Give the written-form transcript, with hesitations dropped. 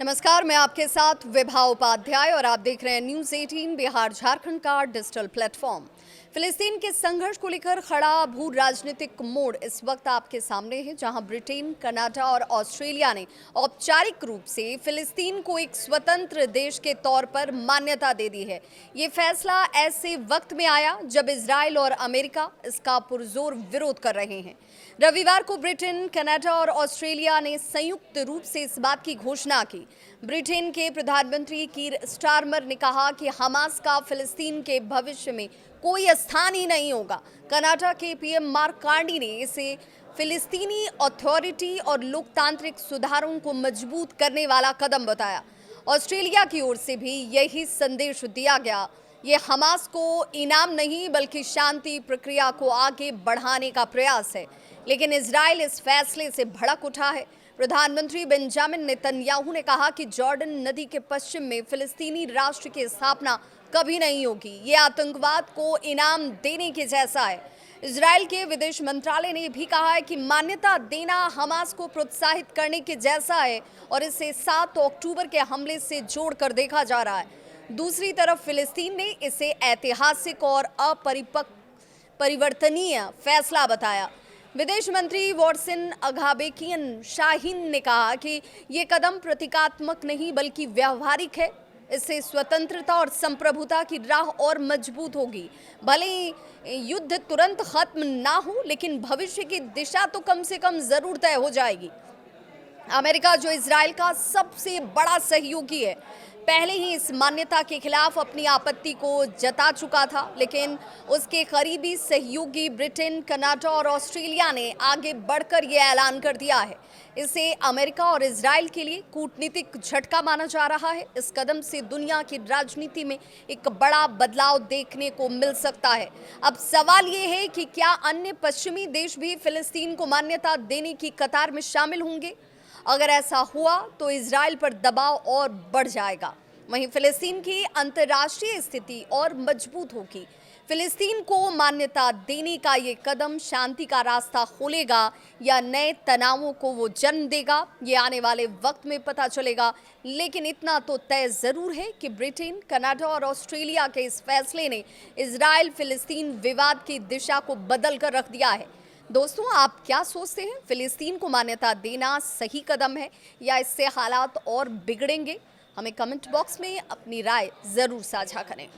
नमस्कार, मैं आपके साथ विभा उपाध्याय और आप देख रहे हैं न्यूज़ 18 बिहार झारखंड का डिजिटल प्लेटफॉर्म। फिलिस्तीन के संघर्ष को लेकर खड़ा भू राजनीतिक मोड़ इस वक्त आपके सामने है, जहां ब्रिटेन, कनाडा और ऑस्ट्रेलिया ने औपचारिक रूप से फिलिस्तीन को एक स्वतंत्र देश के तौर पर मान्यता दे दी है। ये फैसला ऐसे वक्त में आया जब इजराइल और अमेरिका इसका पुरजोर विरोध कर रहे हैं। रविवार को ब्रिटेन, कनाडा और ऑस्ट्रेलिया ने संयुक्त रूप से इस बात की घोषणा की। ब्रिटेन के प्रधानमंत्री कीर स्टारमर ने कहा कि हमास का फिलिस्तीन के भविष्य में कोई स्थान ही नहीं होगा। कनाडा के पीएम मार्क कार्नी ने इसे फिलिस्तीनी अथॉरिटी और लोकतांत्रिक सुधारों को मजबूत करने वाला कदम बताया। ऑस्ट्रेलिया की ओर से भी यही संदेश दिया गया। ये हमास को इनाम नहीं बल्कि शांति प्रक्रिया को आगे बढ़ाने का प्रयास है। लेकिन इजराइल इस फैसले से भड़क उठा है। प्रधानमंत्री बेंजामिन नेतन्याहू ने कहा कि जॉर्डन नदी के पश्चिम में फिलिस्तीनी राष्ट्र की स्थापना कभी नहीं होगी। ये आतंकवाद को इनाम देने के जैसा है। इजराइल के विदेश मंत्रालय ने भी कहा है कि मान्यता देना हमास को प्रोत्साहित करने के जैसा है और इसे 7 अक्टूबर के हमले से जोड़कर देखा जा रहा है। दूसरी तरफ फिलिस्तीन ने इसे ऐतिहासिक और अपरिवर्तनीय फैसला बताया। विदेश मंत्री वॉटसन अगाबेकियन शाहीन ने कहा कि ये कदम प्रतीकात्मक नहीं बल्कि व्यावहारिक है। इससे स्वतंत्रता और संप्रभुता की राह और मजबूत होगी। भले ही युद्ध तुरंत खत्म ना हो, लेकिन भविष्य की दिशा तो कम से कम जरूर तय हो जाएगी। अमेरिका, जो इजराइल का सबसे बड़ा सहयोगी है, पहले ही इस मान्यता के खिलाफ अपनी आपत्ति को जता चुका था, लेकिन उसके करीबी सहयोगी ब्रिटेन, कनाडा और ऑस्ट्रेलिया ने आगे बढ़कर यह ऐलान कर दिया है। इसे अमेरिका और इजराइल के लिए कूटनीतिक झटका माना जा रहा है। इस कदम से दुनिया की राजनीति में एक बड़ा बदलाव देखने को मिल सकता है। अब सवाल ये है कि क्या अन्य पश्चिमी देश भी फिलिस्तीन को मान्यता देने की कतार में शामिल होंगे? अगर ऐसा हुआ तो इजराइल पर दबाव और बढ़ जाएगा। वहीं फिलिस्तीन की अंतर्राष्ट्रीय स्थिति और मजबूत होगी। फिलिस्तीन को मान्यता देने का ये कदम शांति का रास्ता खोलेगा या नए तनावों को वो जन्म देगा, ये आने वाले वक्त में पता चलेगा। लेकिन इतना तो तय जरूर है कि ब्रिटेन, कनाडा और ऑस्ट्रेलिया के इस फैसले ने इजराइल फिलिस्तीन विवाद की दिशा को बदल कर रख दिया है। दोस्तों, आप क्या सोचते हैं? फिलिस्तीन को मान्यता देना सही कदम है या इससे हालात और बिगड़ेंगे? हमें कमेंट बॉक्स में अपनी राय जरूर साझा करें।